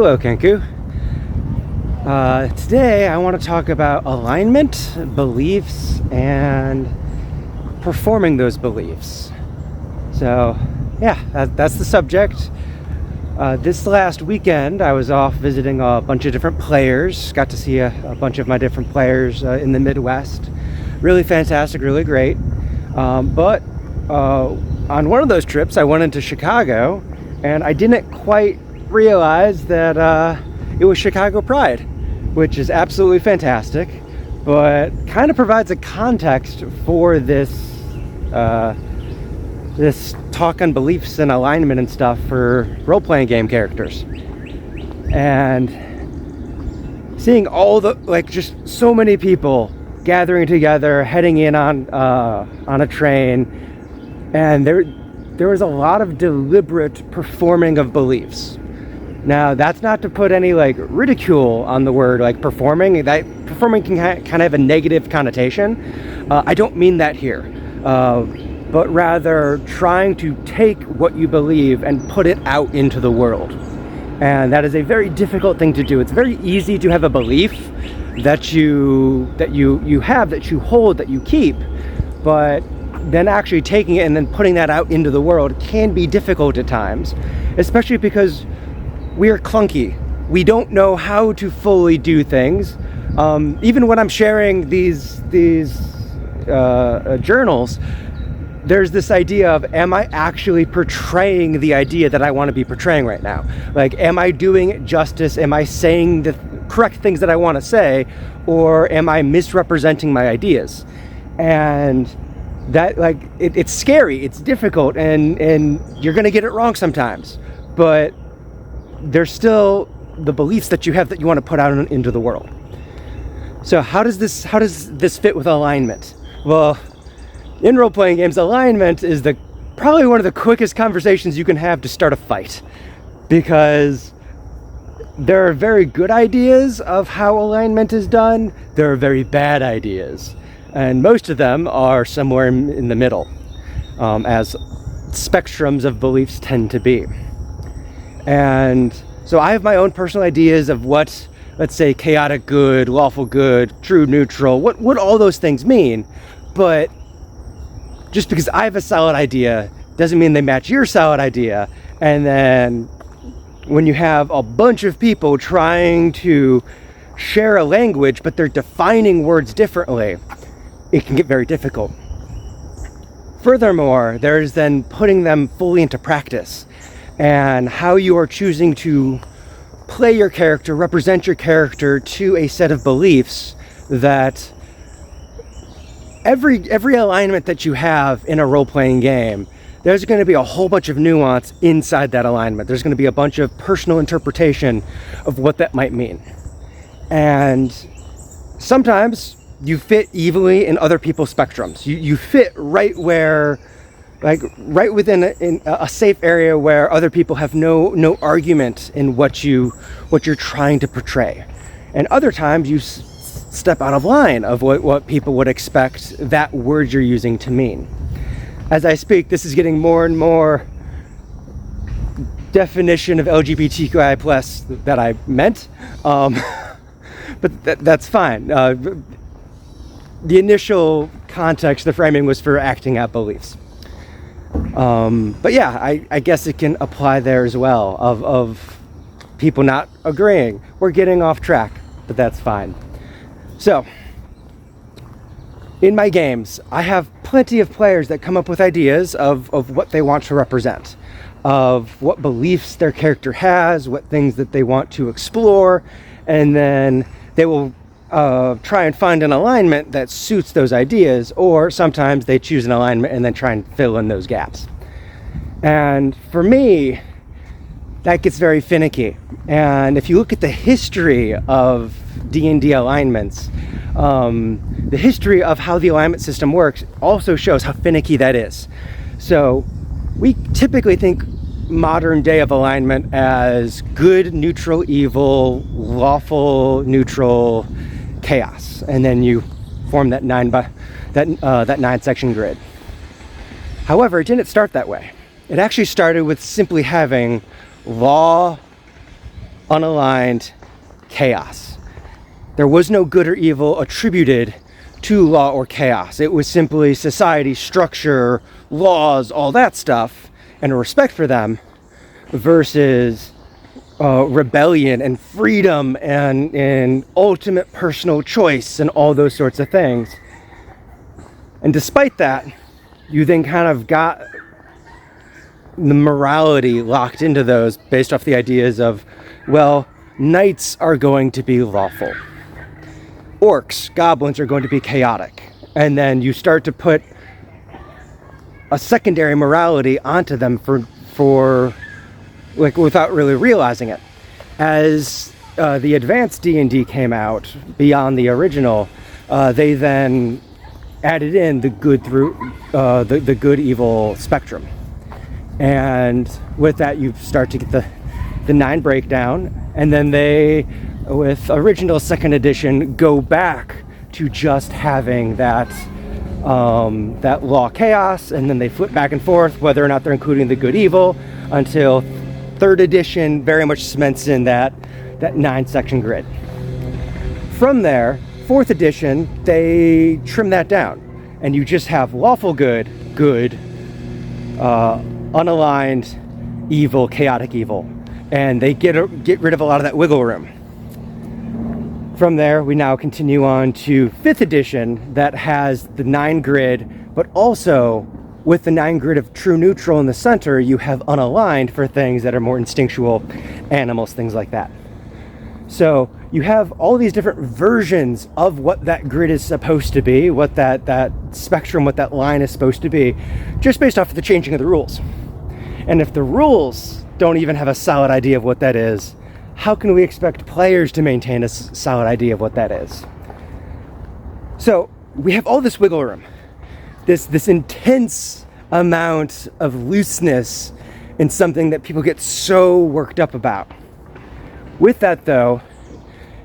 Hello, Kenku. Today I want to talk about alignment, beliefs, and performing those beliefs. So, yeah, that's the subject. This last weekend I was off visiting a bunch of different players. Got to see a bunch of my different players in the Midwest. Really fantastic, really great. But on one of those trips I went into Chicago, and I didn't quite realize that it was Chicago Pride, which is absolutely fantastic, but kind of provides a context for this this talk on beliefs and alignment and stuff for role-playing game characters. And seeing all the, just so many people gathering together, heading in on a train, and there was a lot of deliberate performing of beliefs. Now, that's not to put any ridicule on the word performing. That performing can kind of have a negative connotation. I don't mean that here, but rather trying to take what you believe and put it out into the world. And that is a very difficult thing to do. It's very easy to have a belief that you have, that you hold, that you keep, but then actually taking it and then putting that out into the world can be difficult at times, especially because we're clunky. We don't know how to fully do things. Even when I'm sharing these journals, there's this idea of, am I actually portraying the idea that I want to be portraying right now? Am I doing it justice? Am I saying the correct things that I want to say? Or am I misrepresenting my ideas? And that, it's scary, it's difficult, and you're going to get it wrong sometimes. But there's still the beliefs that you have that you want to put out into the world. So how does this fit with alignment? Well, in role-playing games, alignment is probably one of the quickest conversations you can have to start a fight, because there are very good ideas of how alignment is done. There are very bad ideas, and most of them are somewhere in the middle, as spectrums of beliefs tend to be. And so I have my own personal ideas of what, let's say, chaotic good, lawful good, true neutral, what all those things mean. But just because I have a solid idea doesn't mean they match your solid idea. And then when you have a bunch of people trying to share a language, but they're defining words differently, it can get very difficult. Furthermore, there's then putting them fully into practice, and how you are choosing to play your character, represent your character to a set of beliefs that every alignment that you have in a role-playing game, there's going to be a whole bunch of nuance inside that alignment. There's going to be a bunch of personal interpretation of what that might mean. And sometimes you fit evenly in other people's spectrums. You fit right where, right within a safe area where other people have no argument in what you're trying to portray. And other times you step out of line of what people would expect that word you're using to mean. As I speak, this is getting more and more definition of LGBTQI plus that I meant, but that's fine. The initial context, the framing was for acting out beliefs. But yeah, I guess it can apply there as well, of people not agreeing. We're getting off track, but that's fine. So, in my games, I have plenty of players that come up with ideas of what they want to represent, of what beliefs their character has, what things that they want to explore, and then they will try and find an alignment that suits those ideas, or sometimes they choose an alignment and then try and fill in those gaps. And for me, that gets very finicky. And if you look at the history of D&D alignments, the history of how the alignment system works also shows how finicky that is. So we typically think modern day of alignment as good, neutral, evil, lawful, neutral, chaos, and then you form that nine section grid. However, it didn't start that way. It actually started with simply having law, unaligned chaos. There was no good or evil attributed to law or chaos. It was simply society, structure, laws, all that stuff, and a respect for them, versus rebellion and freedom and ultimate personal choice and all those sorts of things. And despite that, you then kind of got the morality locked into those based off the ideas of, well, knights are going to be lawful. Orcs, goblins are going to be chaotic. And then you start to put a secondary morality onto them for like without really realizing it. As the advanced D&D came out beyond the original, they then added in the good through the good evil spectrum. And with that, you start to get the 9 breakdown, and then they, with original 2nd edition, go back to just having that law chaos, and then they flip back and forth whether or not they're including the good evil, until 3rd edition very much cements in that 9-section grid. From there, 4th edition, they trim that down, and you just have lawful good, unaligned evil, chaotic evil, and they get rid of a lot of that wiggle room. From there, we now continue on to 5th edition that has the 9 grid, but also with the 9 grid of true neutral in the center, you have unaligned for things that are more instinctual, animals, things like that. So you have all these different versions of what that grid is supposed to be, what that spectrum, what that line is supposed to be, just based off of the changing of the rules. And if the rules don't even have a solid idea of what that is, how can we expect players to maintain a solid idea of what that is? So we have all this wiggle room, this intense amount of looseness in something that people get so worked up about. With that, though,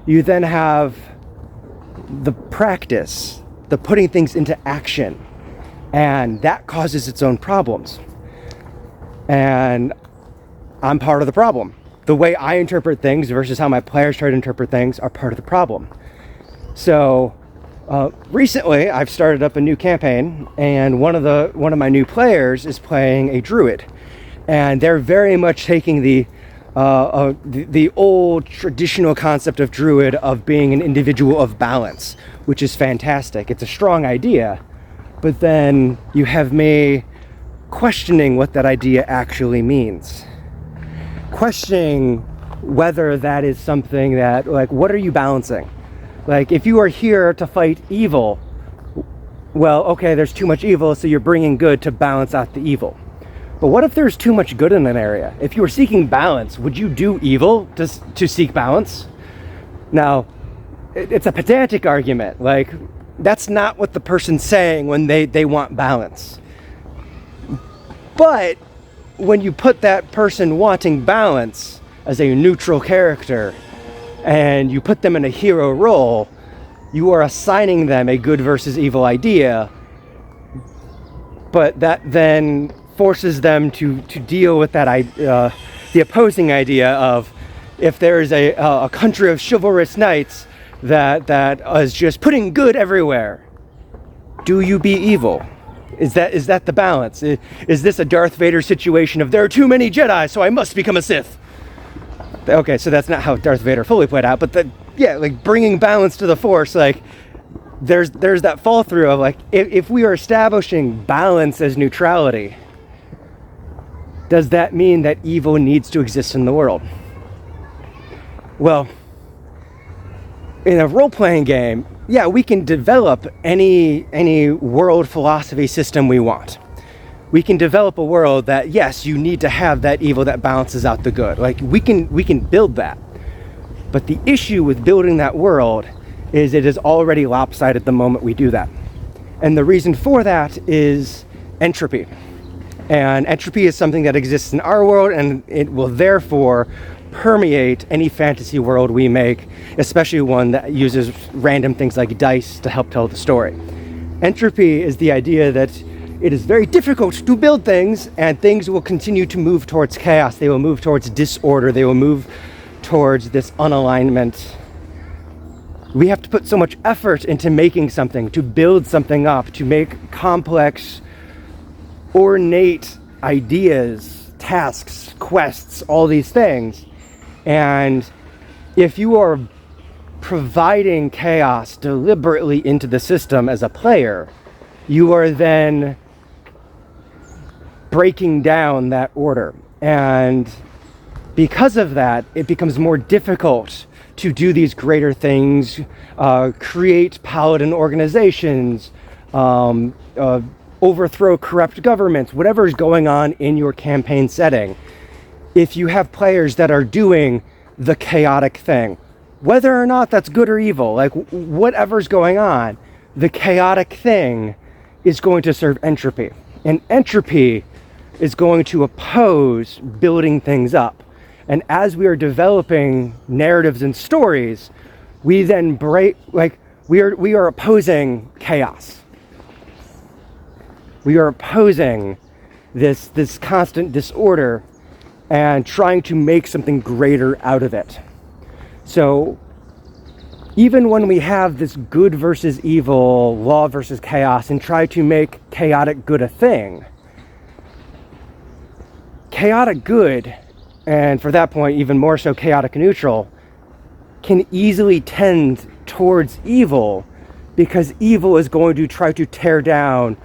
you then have the practice, the putting things into action, and that causes its own problems. And I'm part of the problem. The way I interpret things versus how my players try to interpret things are part of the problem. So recently I've started up a new campaign, and one of my new players is playing a druid, and they're very much taking the old traditional concept of druid of being an individual of balance, which is fantastic. It's a strong idea, but then you have me questioning what that idea actually means. Questioning whether that is something that, like, what are you balancing? Like, if you are here to fight evil, well, okay, there's too much evil, so you're bringing good to balance out the evil. But what if there's too much good in an area? If you were seeking balance, would you do evil to seek balance? Now, it's a pedantic argument. Like, that's not what the person's saying when they want balance. But when you put that person wanting balance as a neutral character, and you put them in a hero role, you are assigning them a good versus evil idea, but that then forces them to deal with that the opposing idea of, if there is a country of chivalrous knights that is just putting good everywhere, do you be evil? Is that the balance? Is this a Darth Vader situation of, there are too many Jedi, so I must become a Sith? Okay, so that's not how Darth Vader fully played out, but like bringing balance to the Force, like there's that fall through of, like, if we are establishing balance as neutrality, does that mean that evil needs to exist in the world? Well, in a role-playing game, yeah, we can develop any world philosophy system we want. We can develop a world that, yes, you need to have that evil that balances out the good. Like, we can build that. But the issue with building that world is it is already lopsided the moment we do that. And the reason for that is entropy. And entropy is something that exists in our world, and it will therefore permeate any fantasy world we make, especially one that uses random things like dice to help tell the story. Entropy is the idea that it is very difficult to build things, and things will continue to move towards chaos. They will move towards disorder. They will move towards this unalignment. We have to put so much effort into making something, to build something up, to make complex, ornate ideas, tasks, quests, all these things. And if you are providing chaos deliberately into the system as a player, you are then breaking down that order. And because of that, it becomes more difficult to do these greater things, create paladin organizations, overthrow corrupt governments, whatever is going on in your campaign setting. If you have players that are doing the chaotic thing, whether or not that's good or evil, like whatever's going on, the chaotic thing is going to serve entropy. And entropy is going to oppose building things up. And as we are developing narratives and stories, we then we are opposing chaos. We are opposing this constant disorder and trying to make something greater out of it. So even when we have this good versus evil, law versus chaos, and try to make chaotic good a thing, chaotic good, and for that point even more so chaotic neutral, can easily tend towards evil, because evil is going to try to tear down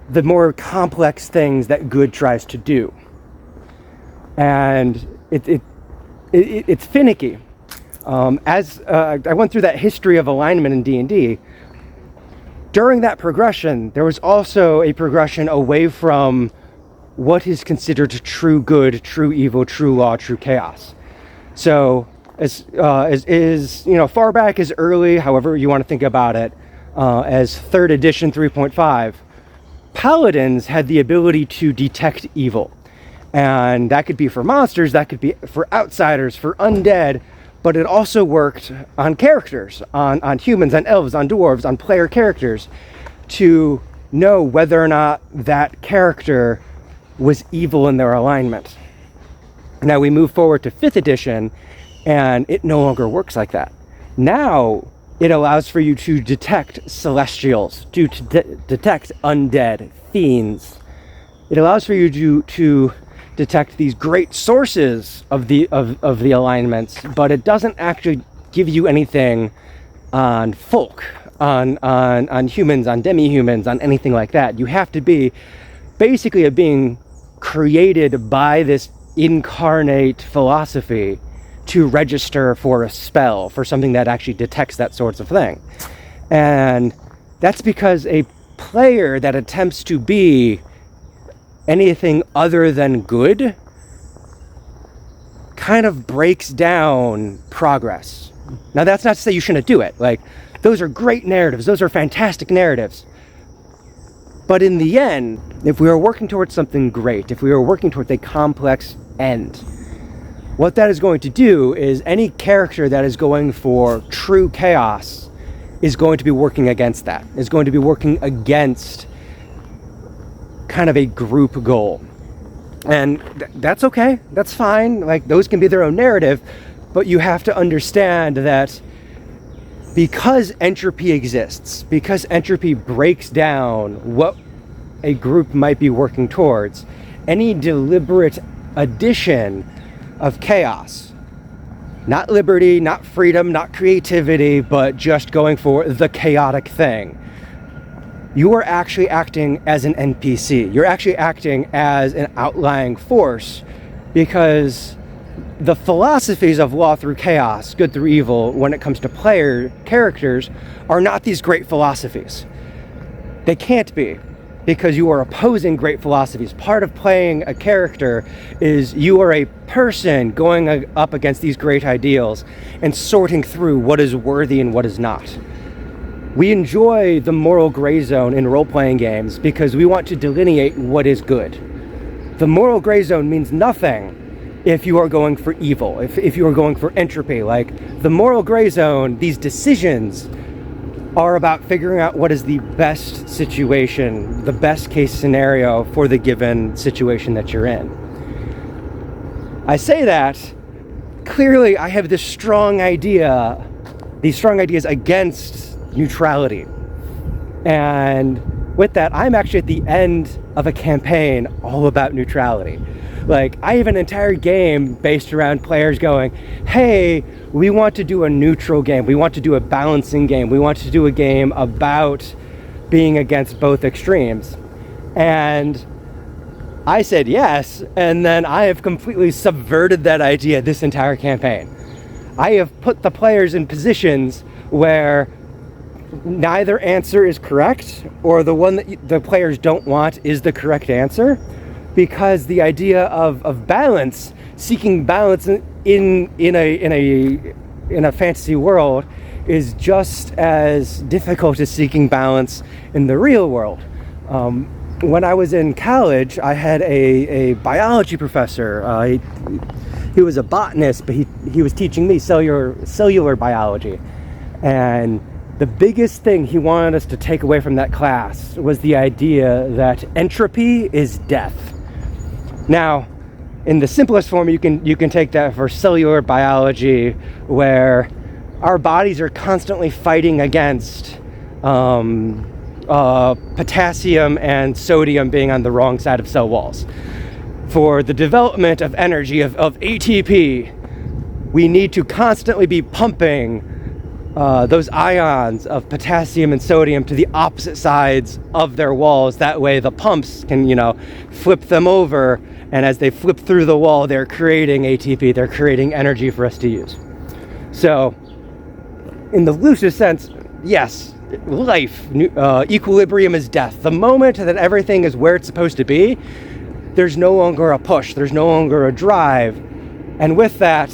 the more complex things that good tries to do. And it's finicky. As I went through that history of alignment in D&D, during that progression, there was also a progression away from what is considered true good, true evil, true law, true chaos. So as far back as early, however you want to think about it, as 3rd edition 3.5, paladins had the ability to detect evil. And that could be for monsters, that could be for outsiders, for undead, but it also worked on characters, on humans, on elves, on dwarves, on player characters, to know whether or not that character was evil in their alignment. Now we move forward to 5th edition, and it no longer works like that. Now it allows for you to detect celestials, to detect undead, fiends. It allows for you to detect these great sources of the alignments, but it doesn't actually give you anything on folk, on humans, on demi-humans, on anything like that. You have to be basically a being created by this incarnate philosophy to register for a spell, for something that actually detects that sorts of thing. And that's because a player that attempts to be anything other than good kind of breaks down progress. Now that's not to say you shouldn't do it. Like, those are great narratives, those are fantastic narratives. But in the end, if we are working towards something great, if we are working towards a complex end, what that is going to do is any character that is going for true chaos is going to be working against that, is going to be working against kind of a group goal. And that's okay, that's fine, like those can be their own narrative, but you have to understand that because entropy exists, because entropy breaks down what a group might be working towards, any deliberate addition of chaos, not liberty, not freedom, not creativity, but just going for the chaotic thing, you are actually acting as an NPC. You're actually acting as an outlying force, because the philosophies of law through chaos, good through evil, when it comes to player characters, are not these great philosophies. They can't be, because you are opposing great philosophies. Part of playing a character is you are a person going up against these great ideals and sorting through what is worthy and what is not. We enjoy the moral gray zone in role-playing games because we want to delineate what is good. The moral gray zone means nothing if you are going for evil, if you are going for entropy. Like, the moral gray zone, these decisions are about figuring out what is the best situation, the best case scenario for the given situation that you're in. I say that clearly I have these strong ideas against neutrality. And with that, I'm actually at the end of a campaign all about neutrality. Like, I have an entire game based around players going, hey, we want to do a neutral game. We want to do a balancing game. We want to do a game about being against both extremes. And I said yes, and then I have completely subverted that idea this entire campaign. I have put the players in positions where neither answer is correct, or the one that the players don't want is the correct answer, because the idea of balance, seeking balance in a fantasy world, is just as difficult as seeking balance in the real world. When I was in college, I had a biology professor. He was a botanist, but he was teaching me cellular biology. And the biggest thing he wanted us to take away from that class was the idea that entropy is death. Now, in the simplest form, you can take that for cellular biology, where our bodies are constantly fighting against potassium and sodium being on the wrong side of cell walls. For the development of energy, of ATP, we need to constantly be pumping those ions of potassium and sodium to the opposite sides of their walls. That way the pumps can, flip them over, and as they flip through the wall, they're creating ATP, they're creating energy for us to use. So, in the loosest sense, yes, life, equilibrium is death. The moment that everything is where it's supposed to be, there's no longer a push, there's no longer a drive. And with that,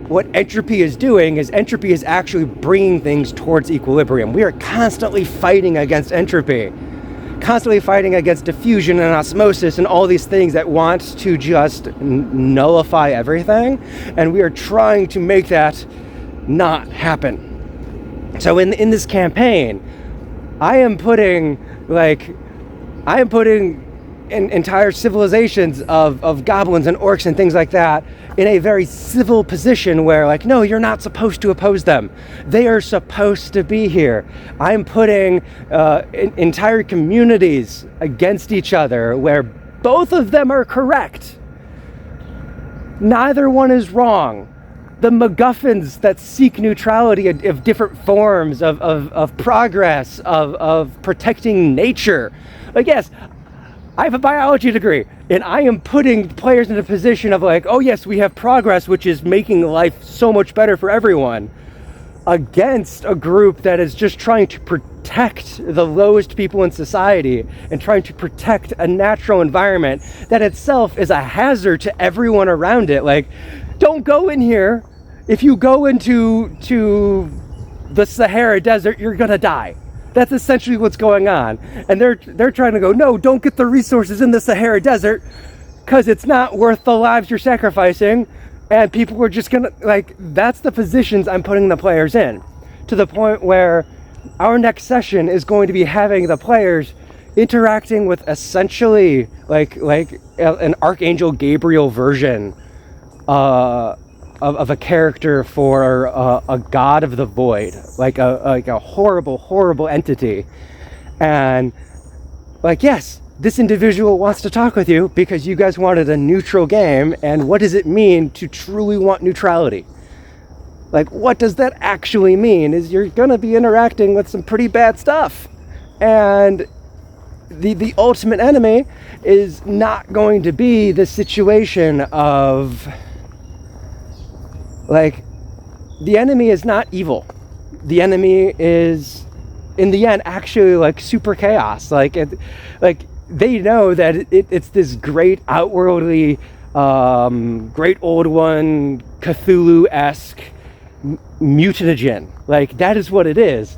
what entropy is doing is entropy is actually bringing things towards equilibrium. We are constantly fighting against entropy, constantly fighting against diffusion and osmosis and all these things that want to just nullify everything. And we are trying to make that not happen. So in this campaign, I am putting entire civilizations of goblins and orcs and things like that in a very civil position where, no, you're not supposed to oppose them. They are supposed to be here. I'm putting entire communities against each other where both of them are correct. Neither one is wrong. The MacGuffins that seek neutrality of different forms of progress, of protecting nature. Yes, I have a biology degree, and I am putting players in a position of oh yes, we have progress, which is making life so much better for everyone, against a group that is just trying to protect the lowest people in society and trying to protect a natural environment that itself is a hazard to everyone around it. Don't go in here. If you go into the Sahara Desert, you're gonna die. That's essentially what's going on. And they're trying to go, no, don't get the resources in the Sahara Desert, because it's not worth the lives you're sacrificing. And people are just gonna, that's the positions I'm putting the players in, to the point where our next session is going to be having the players interacting with essentially an Archangel Gabriel version of a character for a god of the void, like a horrible entity. And yes, this individual wants to talk with you because you guys wanted a neutral game, and what does it mean to truly want neutrality? What does that actually mean? Is you're gonna be interacting with some pretty bad stuff, and the ultimate enemy is not going to be the situation of the enemy is not evil. The enemy is, in the end, actually super chaos. They know that it's this great outworldly, great old one, Cthulhu-esque mutagen. That is what it is.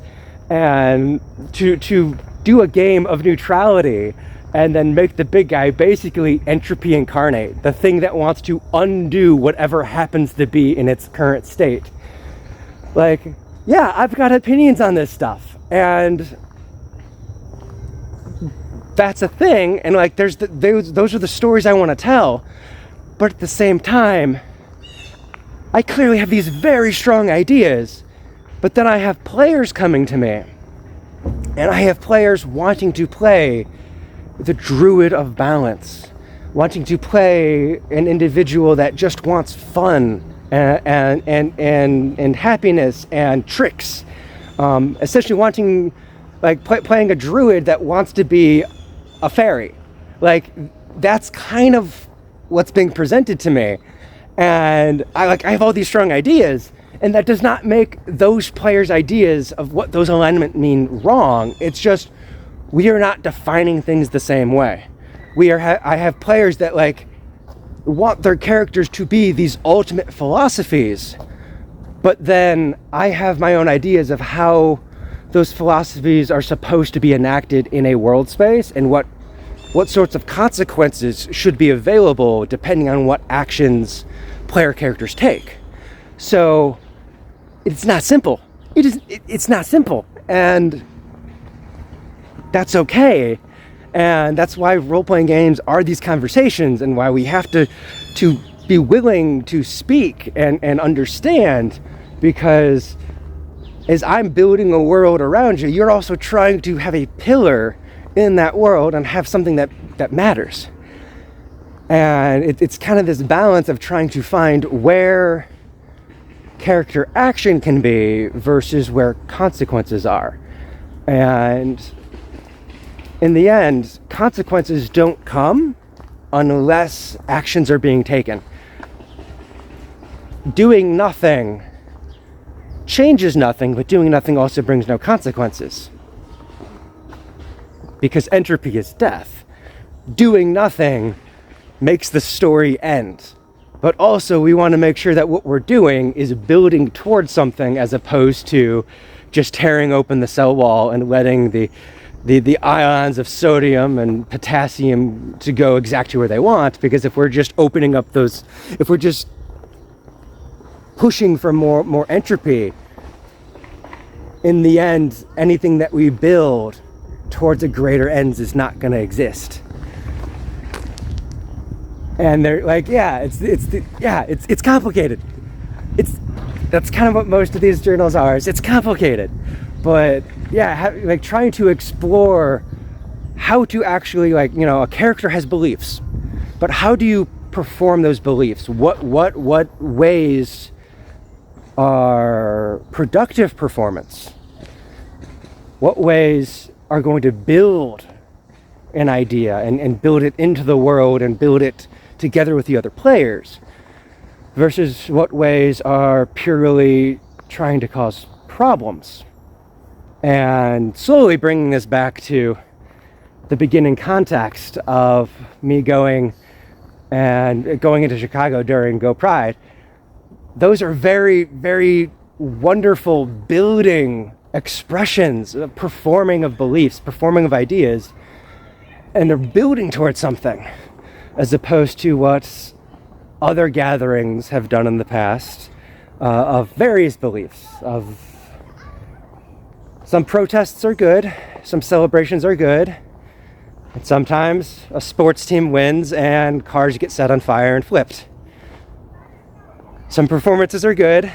And to do a game of neutrality and then make the big guy basically entropy incarnate, the thing that wants to undo whatever happens to be in its current state. Yeah, I've got opinions on this stuff, and that's a thing, and those are the stories I want to tell. But at the same time, I clearly have these very strong ideas, but then I have players coming to me, and I have players wanting to play the druid of balance, wanting to play an individual that just wants fun and happiness and tricks, essentially wanting, like, playing a druid that wants to be a fairy. Like, that's kind of what's being presented to me. And I have all these strong ideas, and that does not make those players' ideas of what those alignment mean wrong. It's just, we are not defining things the same way. I have players that, like, want their characters to be these ultimate philosophies, but then I have my own ideas of how those philosophies are supposed to be enacted in a world space, and what sorts of consequences should be available depending on what actions player characters take. So it's not simple. It's not simple, and that's okay. And that's why role-playing games are these conversations, and why we have to be willing to speak and understand, because as I'm building a world around you, you're also trying to have a pillar in that world and have something that matters. And it's kind of this balance of trying to find where character action can be versus where consequences are. And in the end, consequences don't come unless actions are being taken. Doing nothing changes nothing, but doing nothing also brings no consequences. Because entropy is death. Doing nothing makes the story end. But also, we want to make sure that what we're doing is building towards something, as opposed to just tearing open the cell wall and letting the ions of sodium and potassium to go exactly where they want. Because if we're just opening up those, if we're just pushing for more entropy, in the end, anything that we build towards a greater ends is not going to exist. And they're like, it's complicated. That's kind of what most of these journals are. It's complicated, but like trying to explore how to actually, like, a character has beliefs, but how do you perform those beliefs? What ways are productive performance? What ways are going to build an idea and build it into the world and build it together with the other players, versus what ways are purely trying to cause problems? And slowly bringing this back to the beginning context of me going into Chicago during Go Pride. Those are very, very wonderful building expressions, performing of beliefs, performing of ideas, and they're building towards something, as opposed to what other gatherings have done in the past, of various beliefs. Of some protests are good, some celebrations are good, and sometimes a sports team wins and cars get set on fire and flipped. Some performances are good,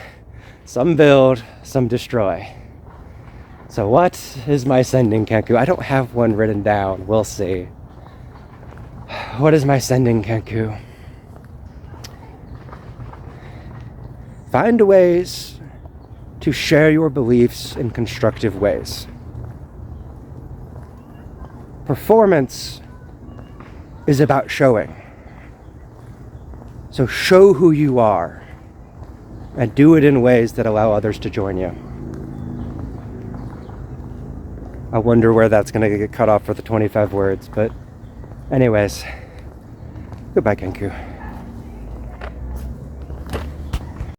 some build, some destroy. So what is my SendingKenku? I don't have one written down. We'll see. What is my SendingKenku? Find ways to share your beliefs in constructive ways. Performance is about showing. So show who you are, and do it in ways that allow others to join you. I wonder where that's going to get cut off for the 25 words, but anyways, goodbye, Kenku.